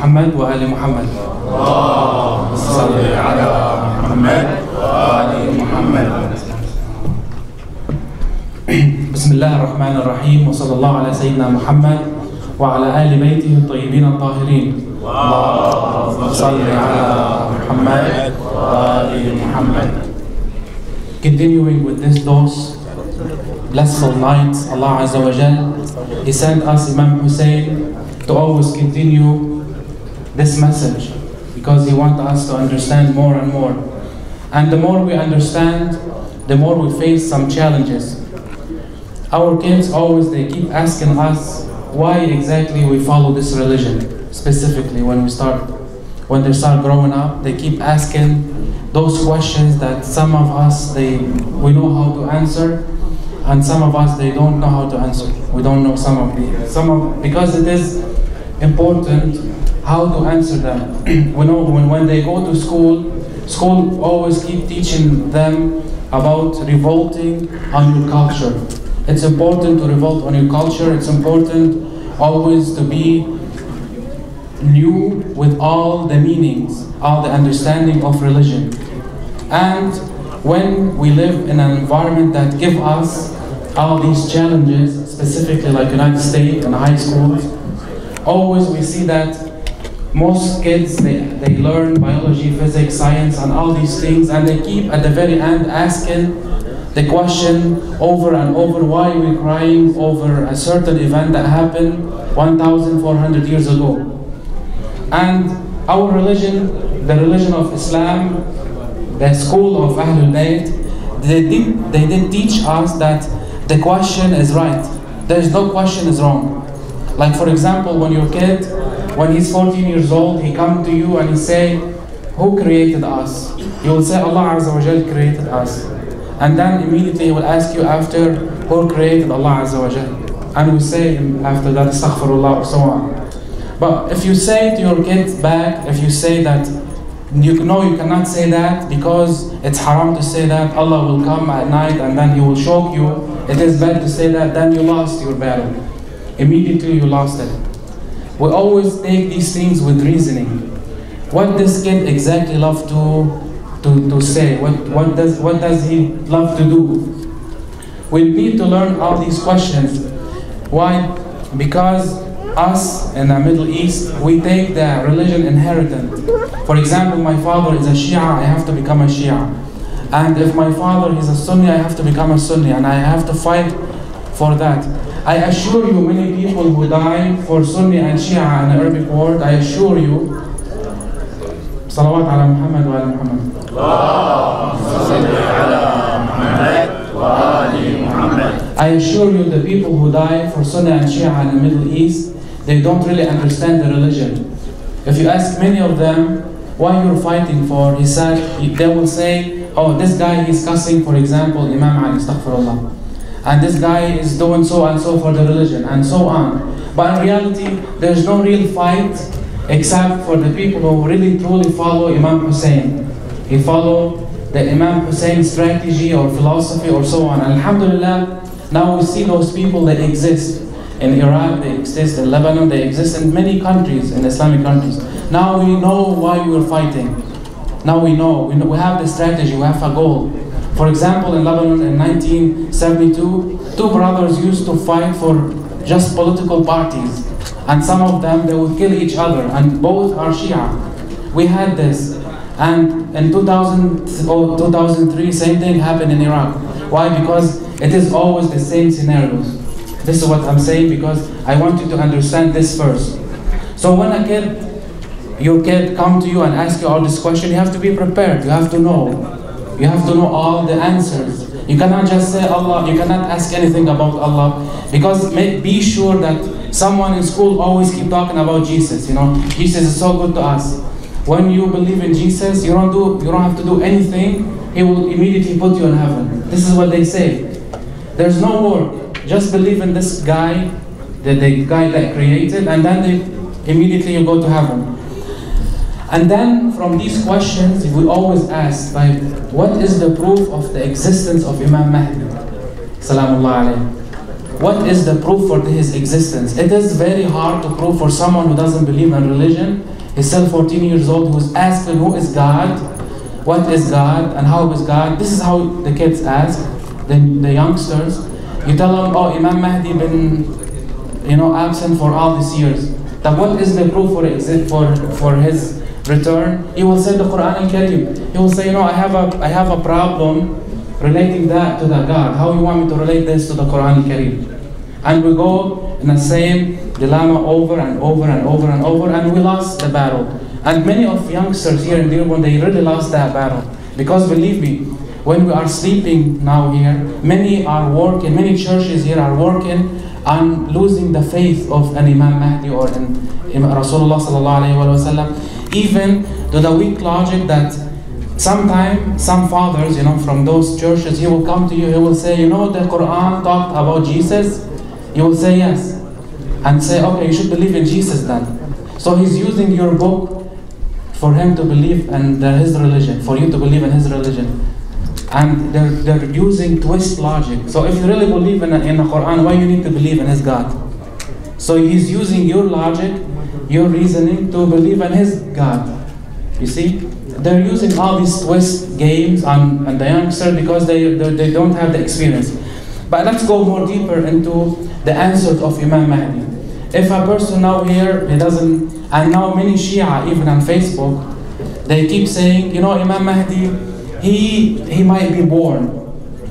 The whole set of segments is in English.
محمد وآل محمد. اللهم صل على محمد وآل محمد. بسم الله الرحمن الرحيم وصلى الله على سيدنا محمد وعلى آل بيته الطيبين الطاهرين. اللهم صل على محمد وآل محمد. Continuing with this dose, blissful night, Allah Azza wa Jal, He sent us Imam Hussein to always continue this message because He wants us to understand more and more. And the more we understand, the more we face some challenges. Our kids always, they keep asking us why exactly we follow this religion. Specifically when they start growing up, they keep asking those questions that some of us, we know how to answer, and some of us, they don't know how to answer. We don't know because it is important how to answer them. We know when they go to school always keep teaching them about revolting on your culture. It's important to revolt on your culture. It's important always to be new with all the meanings, all the understanding of religion. And when we live in an environment that gives us all these challenges, specifically like United States and high schools, always we see that most kids, they learn biology, physics, science, and all these things, and they keep at the very end asking the question over and over, why we're crying over a certain event that happened 1,400 years ago. And our religion, the religion of Islam, the school of Ahlul Bayt, they did teach us that the question is right. There is no question is wrong. Like for example, when your kid, when he's 14 years old, he come to you and he say, who created us? You will say, Allah Azza wa Jal created us. And then immediately he will ask you after, who created Allah Azza wa Jal? And we say after that, astaghfirullah, or so on. But if you say to your kids back, if you say that, you know you cannot say that because it's haram to say that, Allah will come at night and then He will shock you, it is bad to say that, then you lost your battle. Immediately you lost it. We always take these things with reasoning. What does kid exactly love to say? What does he love to do? We need to learn all these questions. Why? Because us in the Middle East, we take the religion inherited. For example, my father is a Shia, I have to become a Shia. And if my father is a Sunni, I have to become a Sunni, and I have to fight for that. I assure you, many people who die for Sunni and Shia in the Arabic world, I assure you, Salawat ala Muhammad wa ala Muhammad. I assure you, the people who die for Sunni and Shia in the Middle East, they don't really understand the religion. If you ask many of them why you're fighting for, they will say, oh, this guy is cussing, for example, Imam Ali, astaghfirullah. And this guy is doing so and so for the religion, and so on. But in reality, there's no real fight except for the people who really truly follow Imam Hussein. He follow the Imam Hussein strategy or philosophy or so on. And alhamdulillah, now we see those people that exist. In Iraq, they exist. In Lebanon, they exist. In many countries, in Islamic countries. Now we know why we were fighting. Now we know. We have the strategy. We have a goal. For example, in Lebanon in 1972, two brothers used to fight for just political parties. And some of them, they would kill each other. And both are Shia. We had this. And in 2000 or 2003, same thing happened in Iraq. Why? Because it is always the same scenarios. This is what I'm saying because I want you to understand this first. So when your kid come to you and ask you all this question, you have to be prepared. You have to know. You have to know all the answers. You cannot just say Allah. You cannot ask anything about Allah because be sure that someone in school always keep talking about Jesus. You know, Jesus is so good to us. When you believe in Jesus, you don't have to do anything. He will immediately put you in heaven. This is what they say. There's no work. Just believe in this guy, the guy that created, and then immediately you go to heaven. And then from these questions, we always ask, like, what is the proof of the existence of Imam Mahdi? Salamullah alayhi. what is the proof for his existence? It is very hard to prove for someone who doesn't believe in religion. He's still 14 years old, who's asking who is God, what is God, and how is God. This is how the kids ask, the youngsters. You tell them, oh, Imam Mahdi been, absent for all these years. Then what is the proof for his return? He will say the Quran al-Karim. He will say, I have a problem relating that to the God. How you want me to relate this to the Quran al-Karim? And we go in the same dilemma over and over and over and over, and we lost the battle. And many of youngsters here in Dearborn, they really lost that battle. Because believe me, when we are sleeping now here, many are working, many churches here are working on losing the faith of an Imam Mahdi or an Rasulullah sallallahu alayhi wa sallam, even to the weak logic that sometimes some fathers, from those churches, he will come to you, he will say, the Quran talked about Jesus? You will say yes. And say, okay, you should believe in Jesus then. So he's using your book for him to believe in his religion, for you to believe in his religion. And they're using twist logic. So if you really believe in the Quran, why you need to believe in his God? So he's using your logic, your reasoning to believe in his God. You see? They're using all these twist games on the youngster because they don't have the experience. But let's go more deeper into the answers of Imam Mahdi. If a person now here, he doesn't, and now many Shia, even on Facebook, they keep saying, Imam Mahdi, he might be born.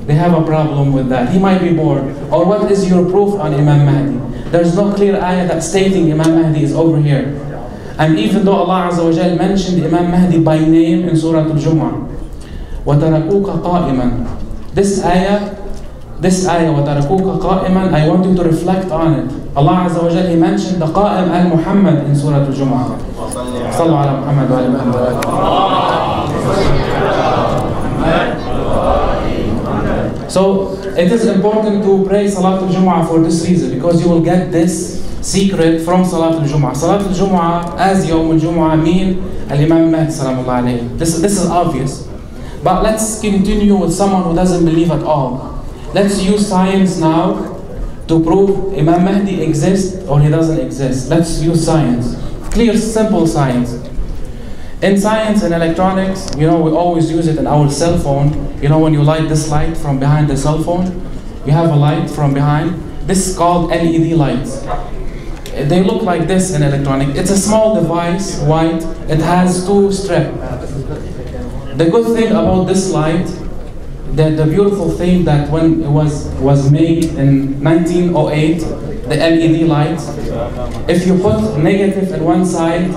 They have a problem with that. He might be born. Or what is your proof on Imam Mahdi? There's no clear ayah that stating Imam Mahdi is over here. And even though Allah Azza wa Jal mentioned Imam Mahdi by name in Surah Al-Jumu'ah, وَتَرَكُوكَ قَائِمًا. This ayah, وَتَرَكُوكَ قَائِمًا, I want you to reflect on it. Allah Azza wa Jal, He mentioned the Qa'im al-Muhammad in Surah Al-Jumu'ah. Sallu ala Muhammad wa ala Muhammad. So it is important to pray Salat al-Jumu'ah for this reason, because you will get this secret from Salat al-Jumu'ah. Salat al-Jumu'ah, as Yawm al-Jumu'ah, mean al-Imam Mahdi salamullah alayhi. This is obvious. But let's continue with someone who doesn't believe at all. Let's use science now to prove Imam Mahdi exists or he doesn't exist. Let's use science. Clear, simple science. In science and electronics, we always use it in our cell phone. When you light this light from behind the cell phone, you have a light from behind. This is called LED lights. They look like this in electronic. It's a small device, white. It has two strips. The good thing about this light, the beautiful thing that when it was made in 1908, the LED lights, if you put negative in one side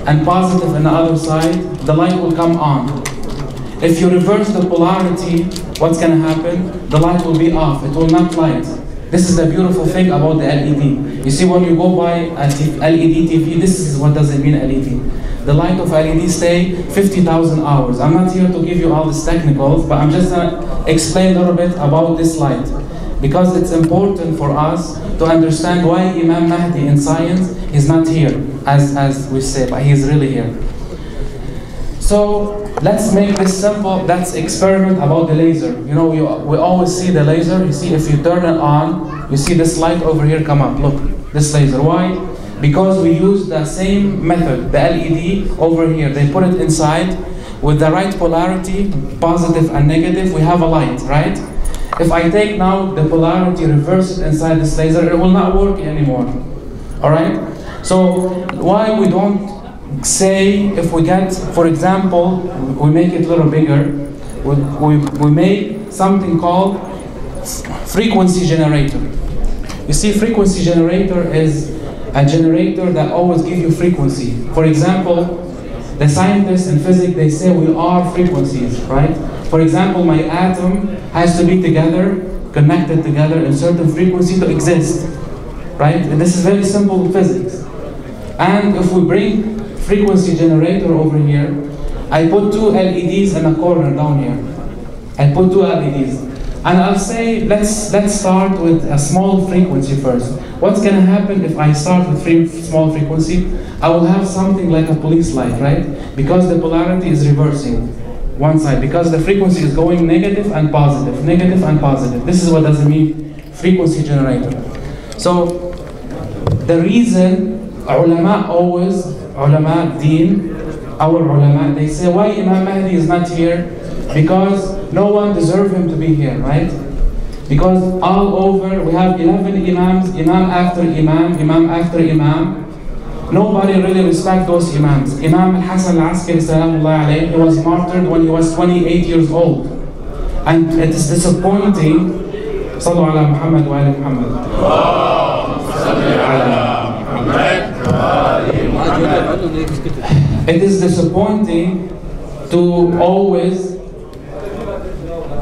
and positive in the other side, the light will come on. If you reverse the polarity, what's going to happen? The light will be off. It will not light. This is the beautiful thing about the LED. You see, when you go buy a LED TV, this is what does it mean LED. The light of LED stay 50,000 hours. I'm not here to give you all these technicals, but I'm just going to explain a little bit about this light, because it's important for us to understand why Imam Mahdi in science is not here, as we say, but he is really here. So let's make this simple. Let's experiment about the laser. We always see the laser. You see, if you turn it on, you see this light over here come up. Look, this laser. Why? Because we use the same method, the LED over here. They put it inside with the right polarity, positive and negative. We have a light, right? If I take now the polarity, reverse it inside this laser, it will not work anymore. All right? So why we don't say, if we get, for example, we make it a little bigger, we make something called frequency generator. You see, frequency generator is a generator that always gives you frequency. For example, the scientists in physics, they say we are frequencies, right? For example, my atom has to be together, connected together in certain frequency to exist, right? And this is very simple physics. And if we bring frequency generator over here, I put two LEDs in a corner down here. I put two LEDs. And I'll say, let's start with a small frequency first. What's going to happen if I start with small frequency? I will have something like a police light, right? Because the polarity is reversing one side, because the frequency is going negative and positive, negative and positive. This is what does it mean, frequency generator. So the reason ulama always, ulama deen, our ulama, they say why Imam Mahdi is not here? Because no one deserves him to be here, right? Because all over we have 11 imams, imam after imam, imam after imam. Nobody really respects those imams. Imam al-Hasan al-Askari, salamullah alayhi, he was martyred when he was 28 years old. And it is disappointing. Sallu ala Muhammad wa ala Muhammad. It is disappointing to always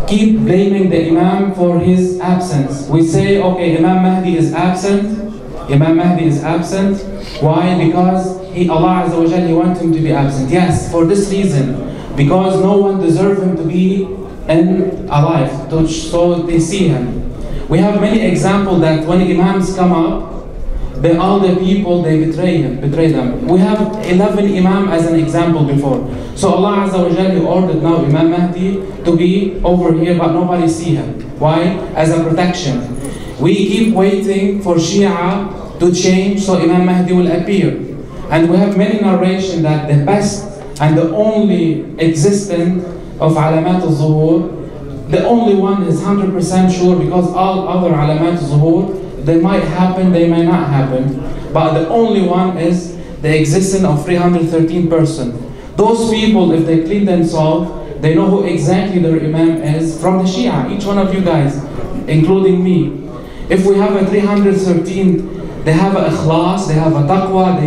keep blaming the Imam for his absence. We say, okay, Imam Mahdi is absent. Imam Mahdi is absent. Why? Because Allah Azza wa Jalla, He wants him to be absent. Yes, for this reason. Because no one deserves him to be alive, so they see him. We have many examples that when Imams come up, all the people, they betray them. We have 11 Imam as an example before. So Allah Azza wa Jalla ordered now Imam Mahdi to be over here, but nobody see him. Why? As a protection. We keep waiting for Shia to change so Imam Mahdi will appear. And we have many narration that the best and the only existence of alamat al-zuhur, the only one is 100% sure, because all other alamat al-zuhur, they might happen, they may not happen. But the only one is the existence of 313 persons. Those people, if they clean themselves, they know who exactly their Imam is from the Shia, each one of you guys, including me. If we have a 313, they have a ikhlas, they have a taqwa,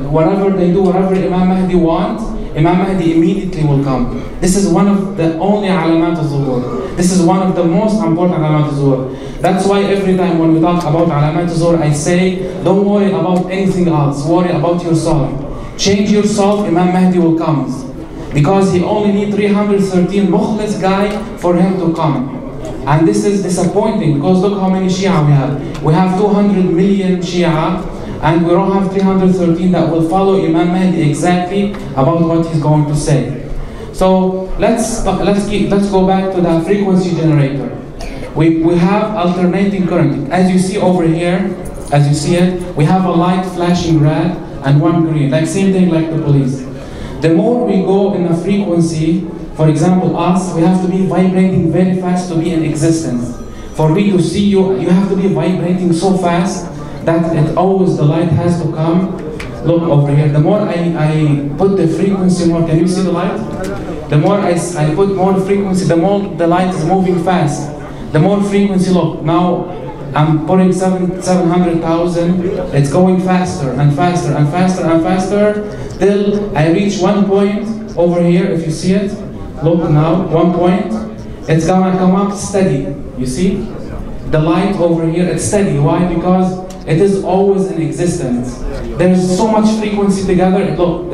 whatever they do, whatever Imam Mahdi wants, Imam Mahdi immediately will come. This is one of the only alamat al-zuhur. This is one of the most important alamat al-zuhur. That's why every time when we talk about alamat al-zuhur, I say, don't worry about anything else, worry about yourself. Change yourself, Imam Mahdi will come. Because he only needs 313 mukhlis guy for him to come. And this is disappointing, because look how many Shia we have. We have 200 million Shia, and we don't have 313 that will follow Imam Mahdi exactly about what he's going to say. So let's go back to the frequency generator. We have alternating current. As you see over here, as you see it, we have a light flashing red and one green, like same thing like the police. The more we go in a frequency, for example, us, we have to be vibrating very fast to be in existence. For me to see you, you have to be vibrating so fast that the light has to come. Look over here. The more I put the frequency more, can you see the light? The more I put more frequency, the more the light is moving fast. The more frequency, look, now I'm putting 700,000, it's going faster and faster and faster and faster, till I reach one point over here, if you see it. Look now, one point, it's gonna come up steady, you see? The light over here, it's steady. Why? Because it is always in existence. There's so much frequency together. Look,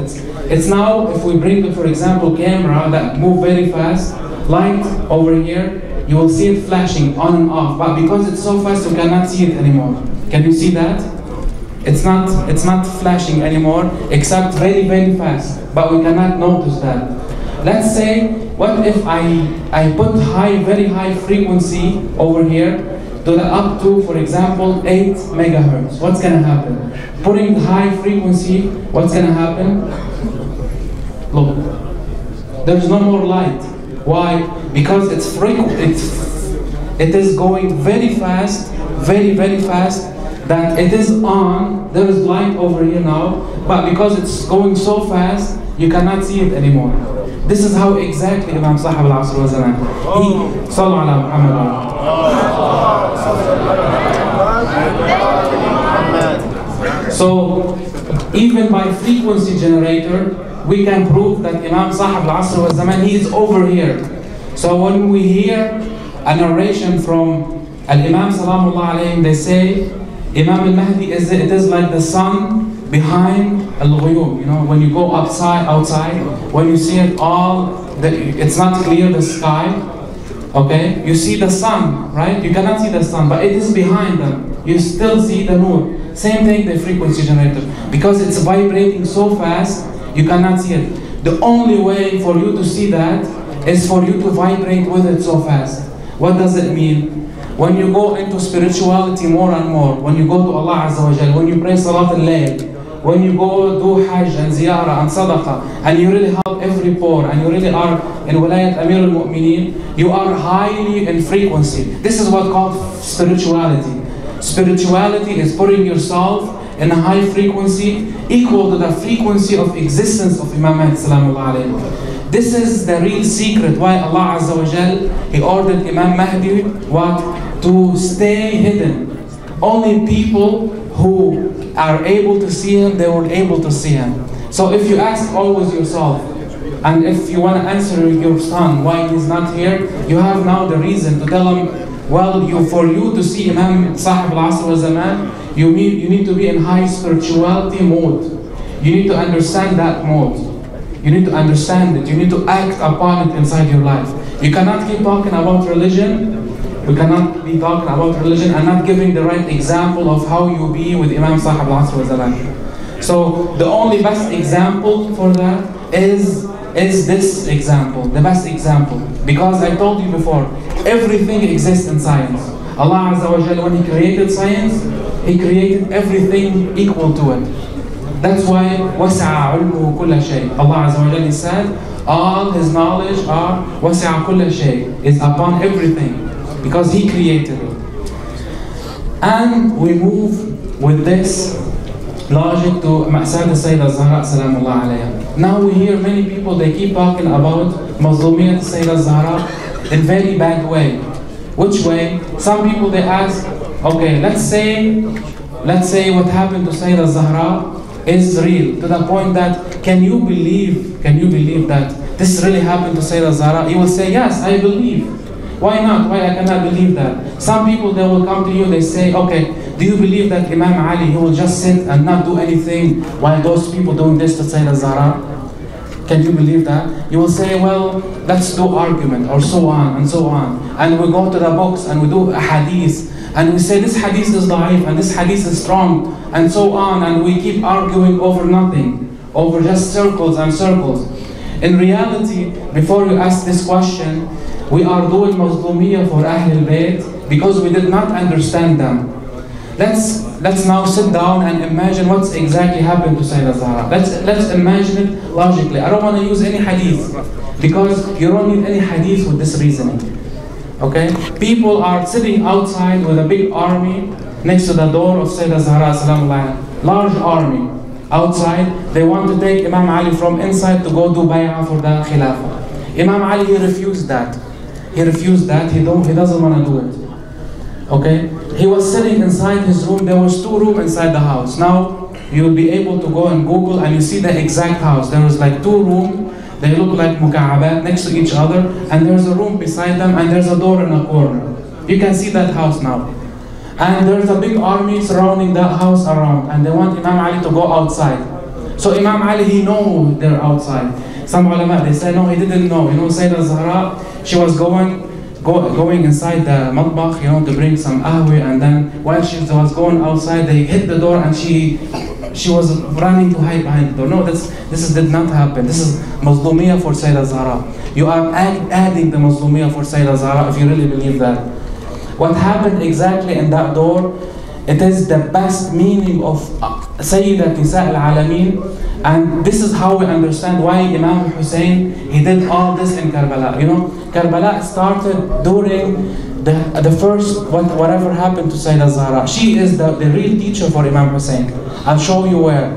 it's now, if we bring, for example, camera that move very fast, light over here, you will see it flashing on and off. But because it's so fast, you cannot see it anymore. Can you see that? It's not flashing anymore, except very, very fast. But we cannot notice that. Let's say, what if I put very high frequency over here, to the up to, for example, 8 megahertz. What's gonna happen? Putting high frequency, what's gonna happen? Look, there's no more light. Why? Because it is going very fast, very, very fast, that it is on. There is light over here now, but because it's going so fast, you cannot see it anymore. This is how exactly Imam Sahib al-Asr was zaman. He, Sallu ala Muhammad. So, even by frequency generator, we can prove that Imam Sahib al-Asr was zaman, he is over here. So when we hear a narration from Al-Imam Salamullah alayhim, they say, Imam al-Mahdi it is like the sun behind al-ghuyub. You know, when you go outside, when you see it it's not clear, the sky, okay? You see the sun, right? You cannot see the sun, but it is behind them. You still see the moon. Same thing, the frequency generator. Because it's vibrating so fast, you cannot see it. The only way for you to see that is for you to vibrate with it so fast. What does it mean? when you go into spirituality more and more, when you go to Allah Azza wa Jal, when you pray Salat al-Layl, when you go do Hajj and Ziyarah and Sadaqah, and you really help every poor, and you really are in Wilayat Amir al-Mu'mineen, you are highly in frequency. This is what's called spirituality. Spirituality is putting yourself in a high frequency equal to the frequency of existence of Imam Mahdi Salamullah alayhi. This is the real secret why Allah Azza wa Jal, He ordered Imam Mahdi what? To stay hidden. Only people who are able to see him, they were able to see him. So if you ask always yourself, and if you want to answer your son why he's not here, you have now the reason to tell him, well, for you to see Imam Sahib al-Asr wa Zaman, you need to be in high spirituality mode. You need to understand that mode. You need to understand it. You need to act upon it inside your life. You cannot keep talking about religion. We cannot be talking about religion and not giving the right example of how you be with Imam Sahib al-Asr wa Zaman. So the only best example for that is this example, the best example. Because I told you before, everything exists in science. Allah Azza wa Jalla, when He created science, He created everything equal to it. That's why وَسَعَ عُلْمُهُ كُلَّ شَيْء. Allah Azza wa Jalla said, all His knowledge are وَسَعَ كُلَّ شَيْء, is upon everything. Because He created it. And we move with this logic to Ma'sad sayeda Zahraa Salamullah alayha. Now we hear many people, they keep talking about Mazlumiyat sayeda Zahraa in very bad way. Which way? Some people they ask, okay, let's say what happened to Sayeda Zahraa is real, to the point that can you believe that this really happened to Sayeda Zahraa? You will say, yes, I believe. Why not? Why I cannot believe that? Some people, they will come to you, they say, okay, do you believe that Imam Ali, he will just sit and not do anything while those people doing this to Sayeda Zahraa? Can you believe that? You will say, well, let's do argument, or so on, and so on. And we go to the books, and we do a hadith, and we say this hadith is da'if, and this hadith is strong, and so on, and we keep arguing over nothing, over just circles and circles. In reality, before you ask this question, we are doing Mazlumiyah for Ahlul Bayt because we did not understand them. Let's now sit down and imagine what's exactly happened to Sayeda Zahraa. Let's imagine it logically. I don't want to use any hadith because you don't need any hadith with this reasoning. Okay? People are sitting outside with a big army next to the door of Sayeda Zahraa Salamullah, large army outside. They want to take Imam Ali from inside to go do bay'ah for the Khilafah. Imam Ali, he refused that. He refused that. He doesn't want to do it. Okay? He was sitting inside his room. There was 2 rooms inside the house. Now you'll be able to go and Google and you see the exact house. There was like 2 rooms. They look like muka'abat next to each other, and there's a room beside them, and there's a door in a corner. You can see that house now. And there's a big army surrounding that house around, and they want Imam Ali to go outside. So Imam Ali, he knows they're outside. Some ulama, they say no, he didn't know. You know, Sayeda Zahraa, she was going inside the matbakh, you know, to bring some ahwi, and then while she was going outside, they hit the door, and she was running to hide behind the door. No, this did not happen. This is Mazlumiyah for Sayeda Zahraa. You are adding the Mazlumiyah for Sayeda Zahraa if you really believe that. What happened exactly in that door, it is the best meaning of Sayyidat Nisa al-Alameen, and this is how we understand why Imam Hussein, he did all this in Karbala. You know, Karbala started during the first, whatever happened to Sayeda Zahraa. She is the real teacher for Imam Hussein. I'll show you where.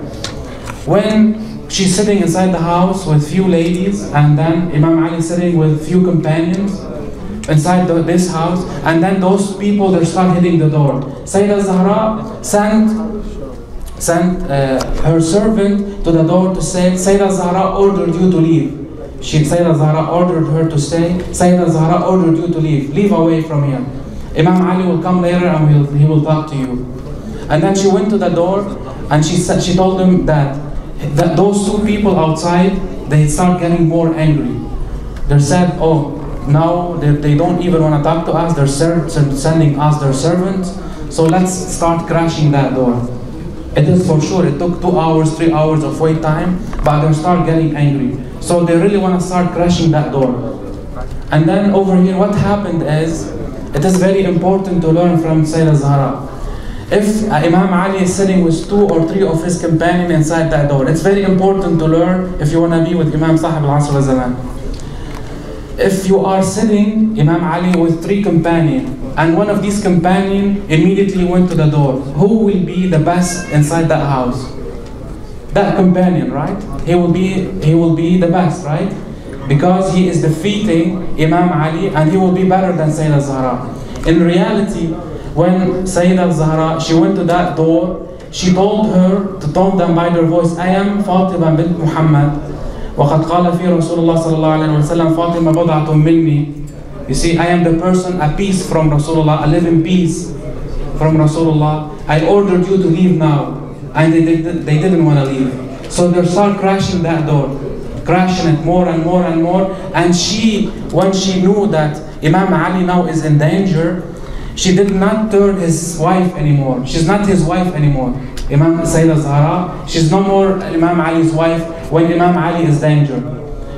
When she's sitting inside the house with few ladies, and then Imam Ali sitting with few companions inside this house, and then those people, they start hitting the door. Sayeda Zahraa sent her servant to the door to say, Sayeda Zahraa ordered you to leave. Sayeda Zahraa ordered her to stay. Sayeda Zahraa ordered you to leave. Leave away from here. Imam Ali will come later and he will talk to you. And then she went to the door and she told them that those 2 people outside, they start getting more angry. They said, oh, now they don't even want to talk to us. They're sending us their servants. So let's start crashing that door. It is for sure. It took 2 hours, 3 hours of wait time, but they start getting angry. So they really want to start crashing that door. And then over here, what happened is, It is very important to learn from Sayeda Zahraa. If Imam Ali is sitting with 2 or 3 of his companions inside that door, it's very important to learn if you want to be with Imam Sahib al-Asr al-Zaman. If you are sitting, Imam Ali, with 3 companions, and one of these companions immediately went to the door, who will be the best inside that house? That companion, right? He will be the best, right? Because he is defeating Imam Ali, and he will be better than Sayeda Zahraa. In reality, when Sayeda Zahraa, she went to that door, she told them by their voice, I am Fatima bint Muhammad. وَقَدْ قَالَ فِي رَسُولُ اللَّهِ صَلَّى اللَّهُ عَلَيْهِ وَسَلَّمَ فَاطِمَةٌ بَضْعَةٌ مِنِّي. You see, I am the person, a piece from Rasulullah, I live in peace from Rasulullah. I ordered you to leave now. And they didn't want to leave. So they start crashing that door, crashing it more and more and more. And when she knew that Imam Ali now is in danger, she did not turn his wife anymore. She's not his wife anymore. Imam Sayeda Zahraa, she's no more Imam Ali's wife when Imam Ali is in danger.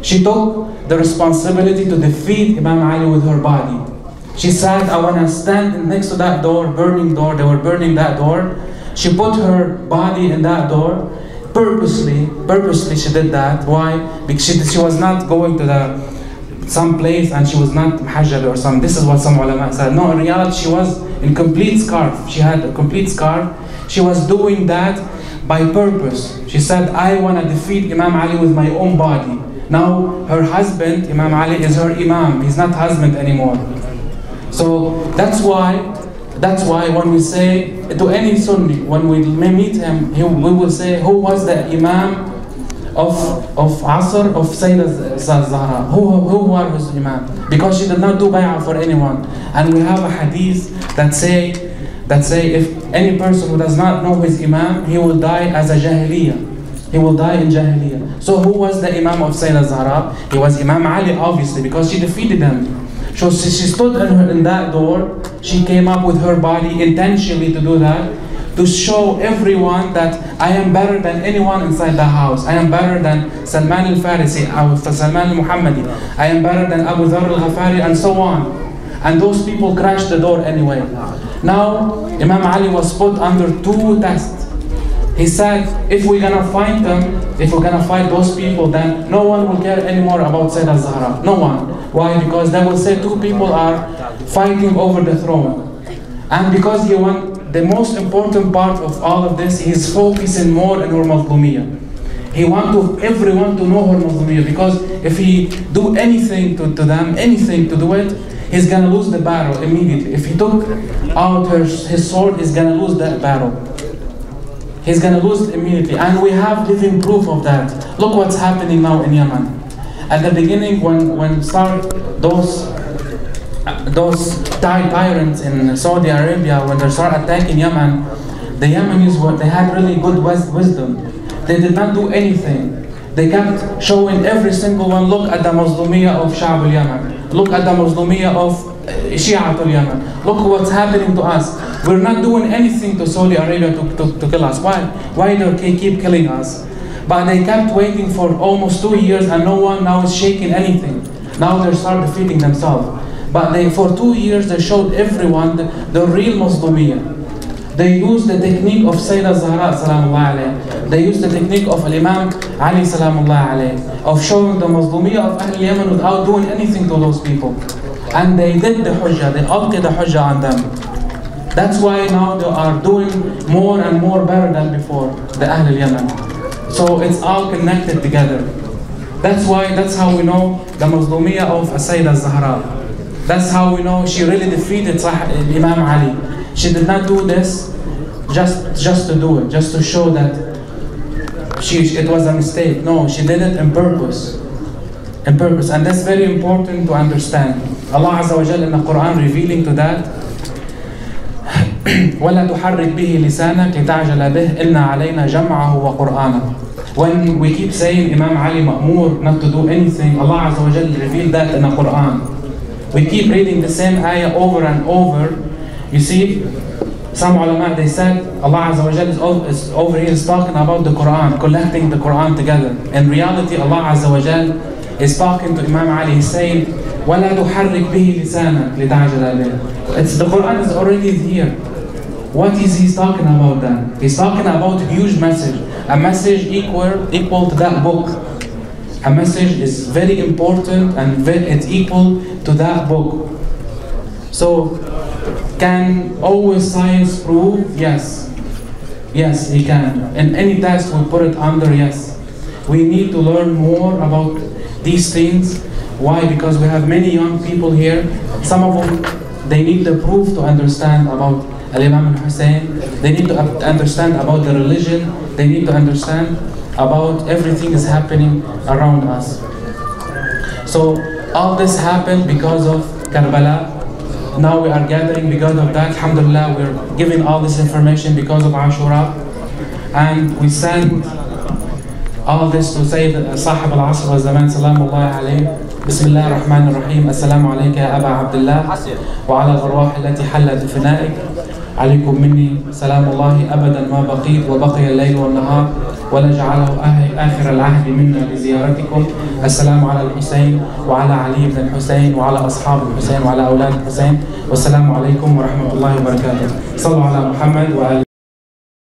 She took the responsibility to defeat Imam Ali with her body. She said, I want to stand next to that door, burning door. They were burning that door. She put her body in that door. Purposely she did that. Why? Because she was not going to some place and she was not muhajjab or something. This is what some ulama said. No, in reality she was in complete scarf. She had a complete scarf. She was doing that by purpose. She said, I want to defeat Imam Ali with my own body. Now her husband, Imam Ali, is her imam. He's not husband anymore. So that's why when we say to any Sunni, when we meet him, we will say, who was the imam of Asr of Sayeda Zahraa? Who were his imam? Because she did not do bay'ah for anyone. And we have a hadith that say if any person who does not know his imam, he will die as a jahiliyyah. He will die in jahiliyyah. So who was the imam of Sayeda Zahraa? He was Imam Ali, obviously, because she defeated him. So she stood in that door. She came up with her body intentionally to do that, to show everyone that I am better than anyone inside the house. I am better than Salman al-Farisi, or Salman al-Muhammadi. I am better than Abu Dharr al-Ghafari, and so on. And those people crashed the door anyway. Now, Imam Ali was put under 2 tests. He said, if we're gonna fight them, if we're gonna fight those people, then no one will care anymore about Sayeda Zahraa. No one. Why? Because they will say 2 people are fighting over the throne. And because the most important part of all of this, he's focusing more on her Mazlumiyah. He wants everyone to know her Mazlumiyah, because if he do anything to them, anything to do it, he's gonna lose the battle immediately. If he took out his sword, he's gonna lose that battle. He's gonna lose it immediately. And we have living proof of that. Look what's happening now in Yemen. At the beginning, when those tyrants in Saudi Arabia, when they start attacking Yemen, the Yemenis they had really good wisdom. They did not do anything. They kept showing every single one, look at the Mazlumiyah of Sha'b al-Yemen. Look at the Mazlumiyah of Shi'at al-Yemen. Look what's happening to us. We're not doing anything to Saudi Arabia to kill us. Why do they keep killing us? But they kept waiting for almost 2 years, and no one now is shaking anything. Now they start defeating themselves. But for 2 years they showed everyone the real Mazlumiyah. They used the technique of Sayeda Zahraa salamullah alayh. They used the technique of Imam Ali salamullah alayh, of showing the Mazlumiyah of Ahl Yemen without doing anything to those people. And they did the hujjah, they ulted the hujjah on them. That's why now they are doing more and more better than before, the Ahl Yemen. So it's all connected together. That's how we know the Mazlumiyah of Sayeda Zahraa. That's how we know she really defeated Imam Ali. She did not do this just to do it, just to show that it was a mistake. No, she did it on purpose. On purpose. And that's very important to understand. Allah Azza wa Jalla in the Quran revealing to that, وَلَا تُحَرِّكْ بِهِ لِسَانَكَ لِتَعْجَلَ بِهِ إِنَّ عَلَيْنَا جَمْعَهُ وَقُرْآنَهُ. When we keep saying Imam Ali ma'mur not to do anything, Allah Azza wa Jalla revealed that in the Quran. We keep reading the same ayah over and over. You see, some ulama, they said Allah Azza wa Jalla is over here is talking about the Quran, collecting the Quran together. In reality, Allah Azza wa Jalla is talking to Imam Ali. He's saying, ولا تحرك به لسانك لتعجل به. It's the Quran is already here. What is he talking about then? He's talking about a huge message. A message equal to that book. A message is very important and it's equal to that book. So, can always science prove? Yes. Yes, he can. In any test we put it under yes. We need to learn more about these things. Why? Because we have many young people here. Some of them, they need the proof to understand about Imam Hussein. They need to understand about the religion. They need to understand about everything is happening around us. So all this happened because of Karbala. Now we are gathering because of that. Alhamdulillah, we're giving all this information because of Ashura. And we send all this to Sayyid Sahib al-Asr wa-Zaman, salamullahi alayhi. بسم الله الرحمن الرحيم. السلام عليك يا أبا عبد الله وعلى الأرواح التي حلت بفنائك. عليكم مني سلام الله أبدا ما بقيت وبقي الليل والنهار ولا جعله آخر العهد منا لزيارتكم. السلام على الحسين وعلى علي بن الحسين وعلى أصحاب الحسين وعلى أولاد الحسين. والسلام عليكم ورحمة الله وبركاته. صلوا على محمد وآله.